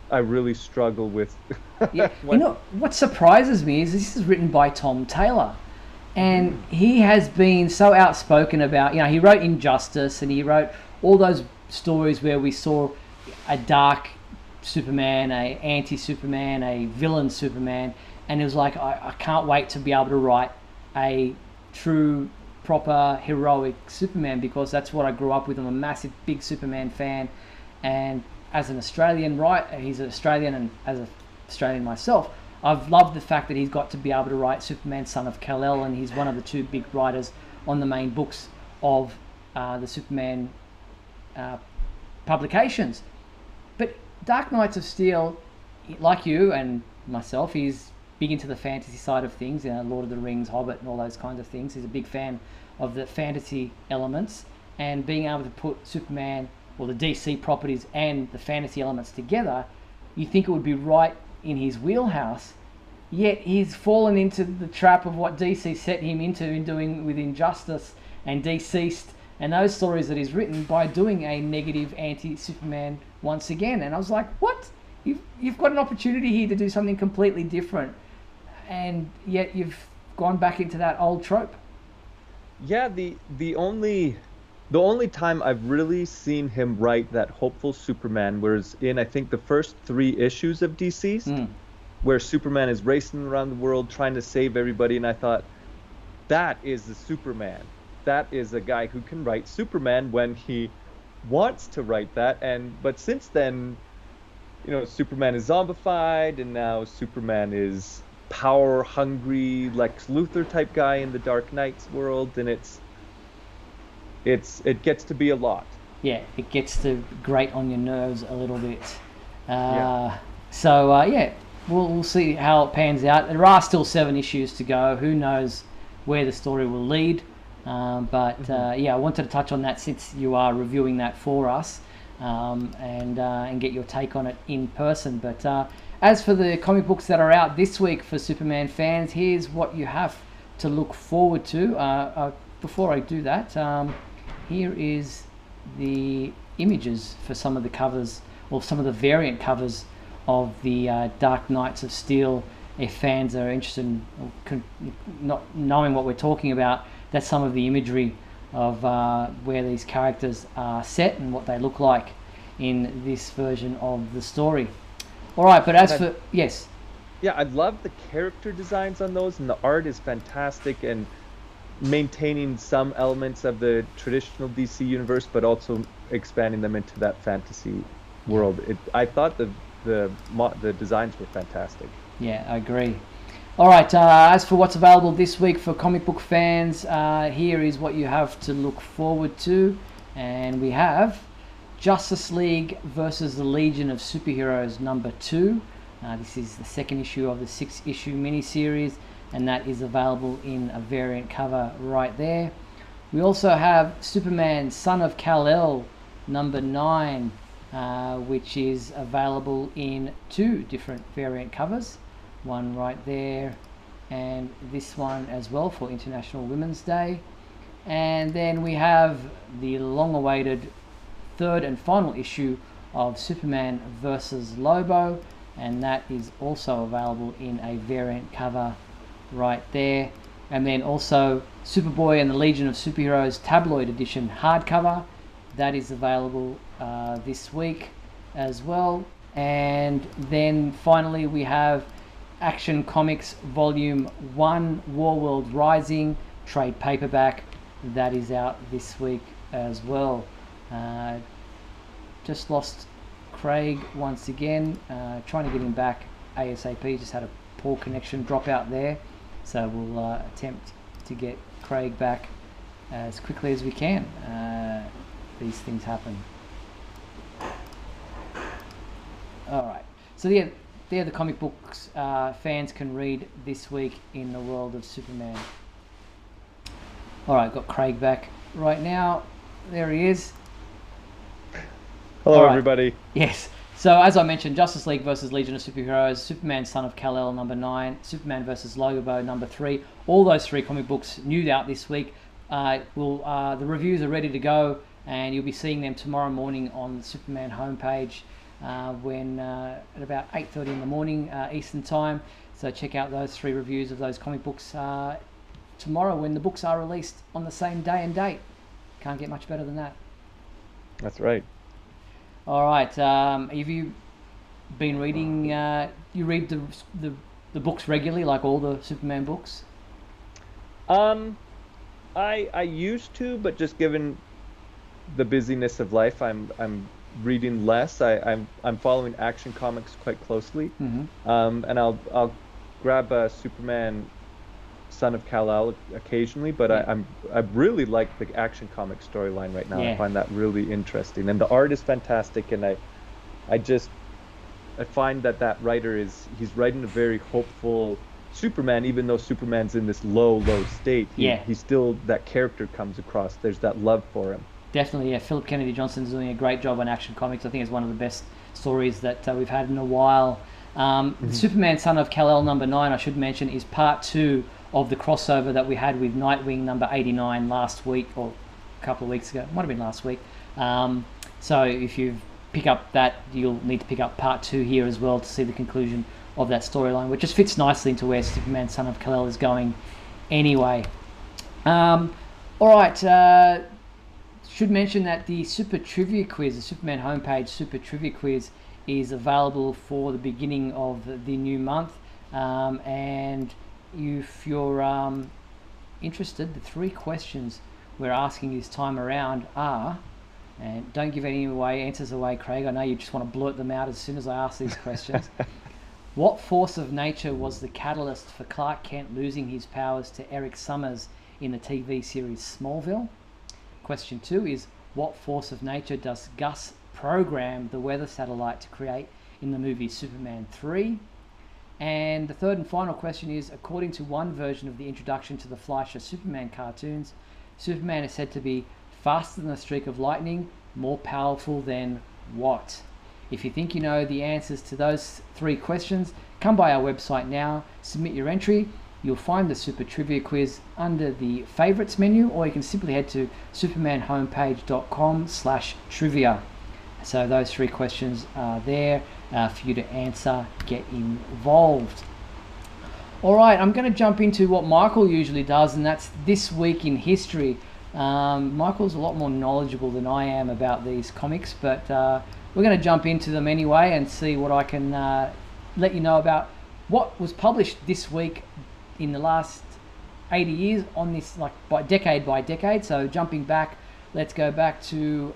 I really struggle with. Yeah, you know, what surprises me is this is written by Tom Taylor. And he has been so outspoken about, you know, he wrote Injustice and he wrote all those stories where we saw a dark Superman, a anti-Superman, a villain Superman. And it was like, I can't wait to be able to write a true, proper, heroic Superman, because that's what I grew up with. I'm a massive, big Superman fan. And as an Australian, he's an Australian, and as an Australian myself, I've loved the fact that he's got to be able to write Superman, son of Kal-El, and he's one of the 2 big writers on the main books of the Superman publications. But Dark Knights of Steel, like you and myself, he's big into the fantasy side of things, you know, Lord of the Rings, Hobbit, and all those kinds of things. He's a big fan of the fantasy elements, and being able to put Superman, or the DC properties, and the fantasy elements together, you think it would be right in his wheelhouse, yet he's fallen into the trap of what DC set him into in doing with Injustice and Deceased and those stories that he's written, by doing a negative anti-Superman once again. And I was like, what? You've got an opportunity here to do something completely different, and yet you've gone back into that old trope. Yeah, the only time I've really seen him write that hopeful Superman was in, I think, the first 3 issues of DC's, where Superman is racing around the world trying to save everybody, and I thought, that is the Superman. That is a guy who can write Superman when he wants to write that. But since then, you know, Superman is zombified, and now Superman is power hungry Lex Luthor type guy in the Dark Knight's world, and it gets to be a lot. Yeah, it gets to grate on your nerves a little bit. Yeah. So yeah, we'll see how it pans out. There are still 7 issues to go. Who knows where the story will lead? But yeah, I wanted to touch on that since you are reviewing that for us, and get your take on it in person. But as for the comic books that are out this week for Superman fans, here's what you have to look forward to. Before I do that, here is the images for some of the covers, or some of the variant covers of the Dark Knights of Steel. If fans are interested in not knowing what we're talking about, that's some of the imagery of where these characters are set and what they look like in this version of the story. All right, but as for... Yes? Yeah, I love the character designs on those, and the art is fantastic, and maintaining some elements of the traditional DC universe, but also expanding them into that fantasy world. I thought the designs were fantastic. Yeah, I agree. All right, as for what's available this week for comic book fans, here is what you have to look forward to. And we have Justice League versus the Legion of Superheroes #2. This is the second issue of the 6-issue miniseries, and that is available in a variant cover right there. We also have Superman Son of Kal-El #9, which is available in 2 different variant covers. One right there, and this one as well for International Women's Day. And then we have the long-awaited 3rd and final issue of Superman versus Lobo, and that is also available in a variant cover right there. And then also Superboy and the Legion of Superheroes tabloid edition hardcover, that is available this week as well. And then finally we have Action Comics Volume 1 Warworld Rising trade paperback, that is out this week as well. Just lost Craig once again, trying to get him back ASAP. Just had a poor connection drop out there, so we'll attempt to get Craig back as quickly as we can. These things happen. Alright, so they're the comic books fans can read this week in the world of Superman. Alright, got Craig back right now. There he is. Hello, everybody. Yes. So as I mentioned, Justice League versus Legion of Superheroes, Superman Son of Kal-El #9, Superman versus Lobo #3. All those 3 comic books new out this week. The reviews are ready to go, and you'll be seeing them tomorrow morning on the Superman homepage when at about 8:30 in the morning Eastern time. So check out those 3 reviews of those comic books tomorrow when the books are released on the same day and date. Can't get much better than that. That's right. All right. Have you been reading? You read the books regularly, like all the Superman books? I used to, but just given the busyness of life, I'm reading less. I'm following Action Comics quite closely, and I'll grab Superman Son of Kal-El occasionally, but I really like the Action Comic storyline right now. Yeah. I find that really interesting, and the art is fantastic, and I find that writer he's writing a very hopeful Superman, even though Superman's in this low state. He's still, that character comes across. There's that love for him. Definitely, yeah. Philip Kennedy Johnson's doing a great job on Action Comics. I think it's one of the best stories that we've had in a while. Superman Son of Kal-El #9, I should mention, is part 2 of the crossover that we had with Nightwing #89 last week, or a couple of weeks ago. It might have been last week. So if you pick up that, you'll need to pick up part 2 here as well to see the conclusion of that storyline, which just fits nicely into where Superman Son of Kal-El is going anyway. All right. Should mention that the Super Trivia Quiz, the Superman homepage Super Trivia Quiz, is available for the beginning of the new month. And if you're interested, the 3 questions we're asking this time around are, and don't give any answers away, Craig. I know you just want to blurt them out as soon as I ask these questions. What force of nature was the catalyst for Clark Kent losing his powers to Eric Summers in the TV series Smallville? Question 2 is, what force of nature does Gus program the weather satellite to create in the movie Superman 3? And the third and final question is, according to one version of the introduction to the Fleischer Superman cartoons, Superman is said to be faster than a streak of lightning, more powerful than what? If you think you know the answers to those 3 questions, come by our website now, submit your entry. You'll find the Super Trivia Quiz under the Favorites menu, or you can simply head to supermanhomepage.com/trivia. So those 3 questions are there for you to answer, get involved. All right, I'm going to jump into what Michael usually does, and that's This Week in History. Michael's a lot more knowledgeable than I am about these comics, but we're going to jump into them anyway and see what I can let you know about what was published this week in the last 80 years on this, like by decade. So jumping back, let's go back to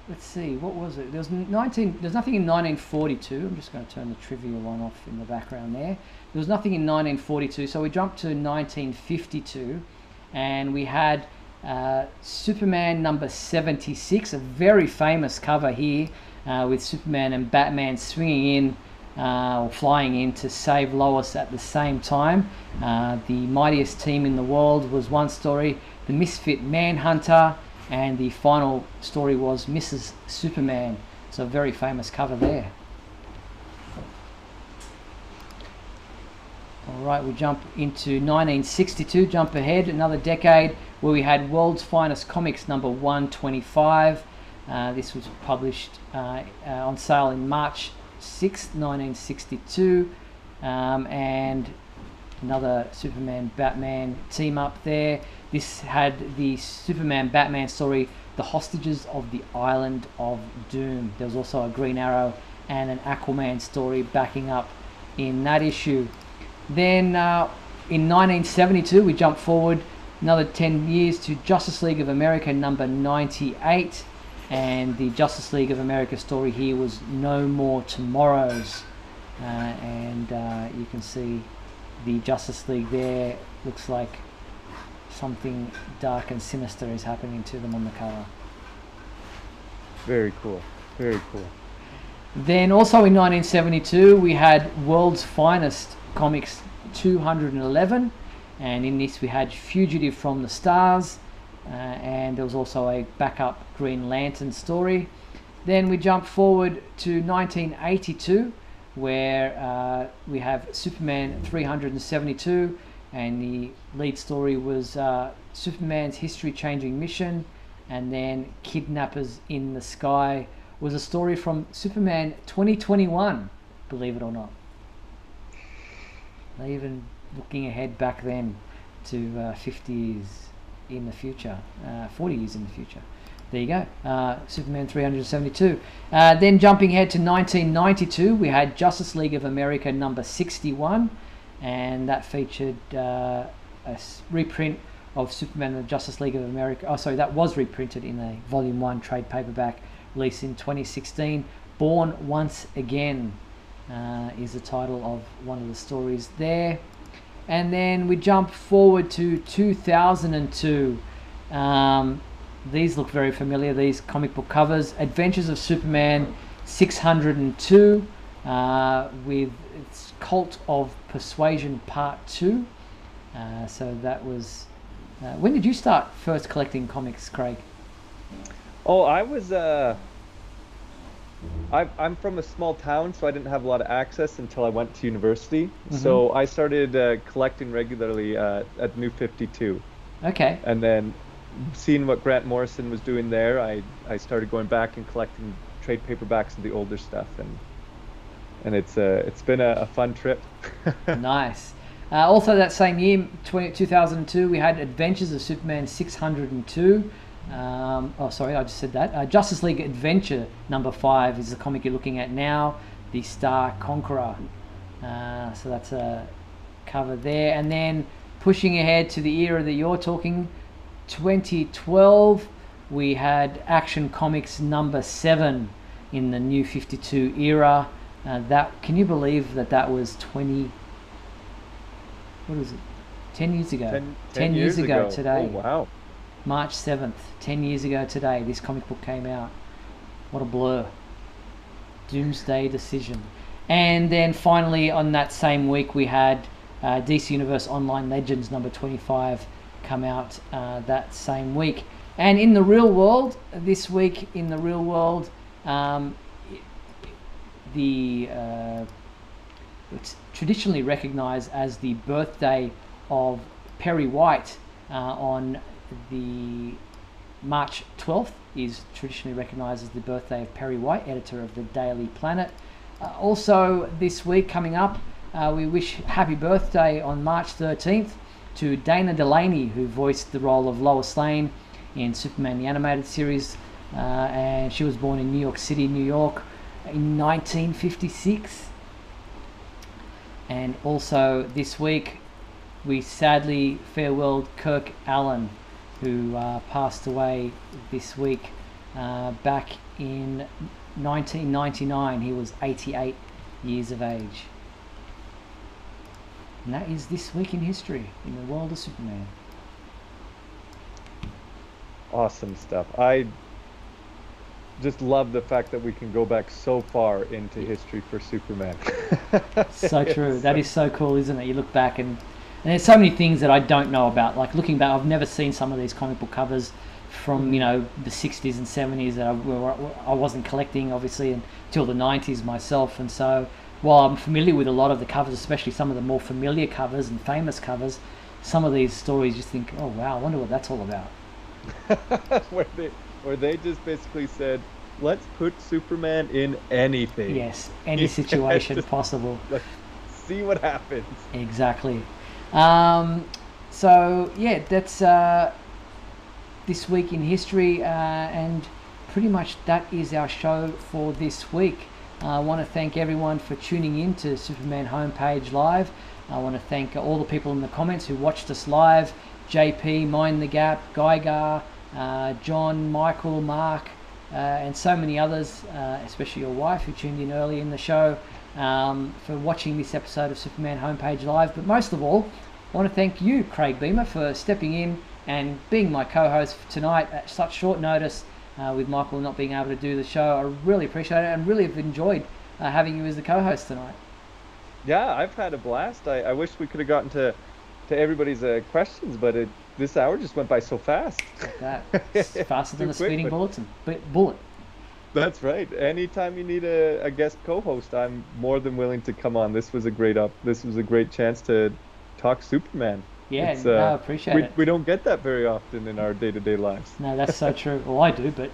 let's see, what was it? There's nothing in 1942. I'm just going to turn the trivia one off in the background there. There was nothing in 1942, so we jumped to 1952, and we had Superman number 76, a very famous cover here with Superman and Batman swinging in or flying in to save Lois at the same time. The mightiest team in the world was one story, the Misfit Manhunter, and the final story was Mrs. Superman. So a very famous cover there. Alright, we jump into 1962, jump ahead another decade, where we had World's Finest Comics number 125. This was published on sale in March 6th, 1962, and another Superman Batman team up there. This had the Superman Batman story, The Hostages of the Island of Doom. There was also a Green Arrow and an Aquaman story backing up in that issue. Then in 1972 we jump forward another 10 years to Justice League of America number 98, and the Justice League of America story here was No More Tomorrows, and you can see the Justice League there. Looks like something dark and sinister is happening to them on the cover. Very cool, very cool. Then also in 1972 we had World's Finest Comics 211, and in this we had Fugitive from the Stars, and there was also a backup Green Lantern story. Then we jump forward to 1982, where we have Superman 372, and the lead story was Superman's history-changing mission, and then Kidnappers in the Sky was a story from Superman 2021, believe it or not. They even looking ahead back then to 50 years in the future, 40 years in the future. There you go, Superman 372. Then jumping ahead to 1992, we had Justice League of America number 61, and that featured a reprint of Superman and the Justice League of America. Oh, sorry, that was reprinted in a Volume 1 trade paperback released in 2016. Born Once Again is the title of one of the stories there. And then we jump forward to 2002. These look very familiar, these comic book covers. Adventures of Superman 602 with its Cult of Persuasion Part 2. So that was... when did you start first collecting comics, Craig? Oh, I was... I'm from a small town, so I didn't have a lot of access until I went to university. Mm-hmm. So I started collecting regularly at New 52. Okay. And then seeing what Grant Morrison was doing there, I started going back and collecting trade paperbacks of the older stuff, and it's been a fun trip. Nice. Also that same year, 2002, we had Adventures of Superman 602. Oh, sorry, I just said that. Justice League Adventure number 5 is the comic you're looking at now, the Star Conqueror. So that's a cover there. And then pushing ahead to the era that you're talking, 2012, we had Action Comics number 7 in the New 52 era. Can you believe that was 10 years ago? 10 years ago today. Oh, wow. March 7th, 10 years ago today, this comic book came out. What a blur. Doomsday Decision. And then finally on that same week we had DC Universe Online Legends number 25 come out that same week. And in the real world, this week in the real world, it's traditionally recognized as the birthday of Perry White on the March 12th is traditionally recognized as the birthday of Perry White, editor of the Daily Planet. Also this week coming up, we wish happy birthday on March 13th to Dana Delaney, who voiced the role of Lois Lane in Superman the Animated Series, and she was born in New York City, New York in 1956. And also this week we sadly farewelled Kirk Allen, who passed away this week back in 1999. He was 88 years of age. And that is this week in history in the world of Superman. Awesome stuff. I just love the fact that we can go back so far into history for Superman. So true. That is so cool, isn't it? You look back and there's so many things that I don't know about. Like looking back, I've never seen some of these comic book covers from, you know, the 60s and 70s that I wasn't collecting, obviously, until the 90s myself. And so while I'm familiar with a lot of the covers, especially some of the more familiar covers and famous covers, some of these stories you think, oh wow, I wonder what that's all about. where they just basically said, let's put Superman in anything. Yes, any situation possible. See what happens. Exactly. So yeah, that's this week in history, and pretty much that is our show for this week. I want to thank everyone for tuning in to Superman Homepage Live. I want to thank all the people in the comments who watched us live: JP, Mind the Gap, Geiger, John, Michael, Mark, and so many others, especially your wife who tuned in early in the show, for watching this episode of Superman Homepage Live. But most of all, I want to thank you, Craig Beamer, for stepping in and being my co-host for tonight at such short notice, with Michael not being able to do the show. I really appreciate it and really have enjoyed having you as the co-host tonight. Yeah, I've had a blast. I wish we could have gotten to everybody's questions, but this hour just went by so fast. Like that. It's faster than a speeding bullet. That's right. Anytime you need a guest co-host, I'm more than willing to come on. This was a great chance to talk Superman. Yeah, I appreciate it. We don't get that very often in our day-to-day lives. No, that's so true. Well, I do, but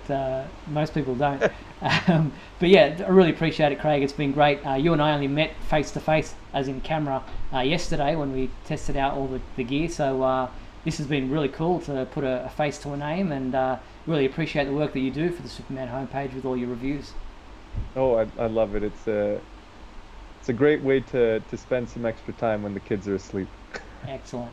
most people don't. But yeah, I really appreciate it, Craig. It's been great. You and I only met face-to-face, as in camera, yesterday when we tested out all the gear. So this has been really cool to put a face to a name, and really appreciate the work that you do for the Superman homepage with all your reviews. Oh, I love it. It's a great way to spend some extra time when the kids are asleep. Excellent.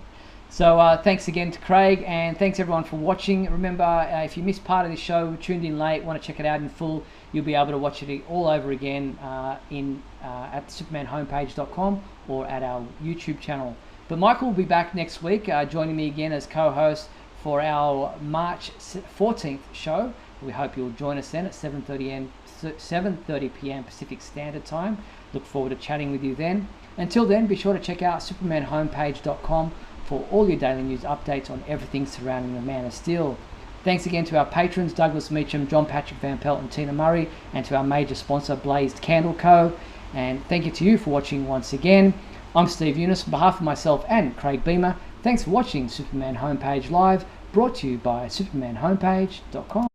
So thanks again to Craig, and thanks everyone for watching. Remember, if you missed part of this show, tuned in late, want to check it out in full, you'll be able to watch it all over again at supermanhomepage.com or at our YouTube channel. But Michael will be back next week, joining me again as co-host for our March 14th show. We hope you'll join us then at 7:30 p.m. Pacific Standard Time. Look forward to chatting with you then. Until then, be sure to check out supermanhomepage.com for all your daily news updates on everything surrounding the Man of Steel. Thanks again to our patrons, Douglas Meacham, John Patrick Van Pelt and Tina Murray, and to our major sponsor, Blazed Candle Co. And thank you to you for watching once again. I'm Steve Eunice on behalf of myself and Craig Beamer. Thanks for watching Superman Homepage Live, brought to you by supermanhomepage.com.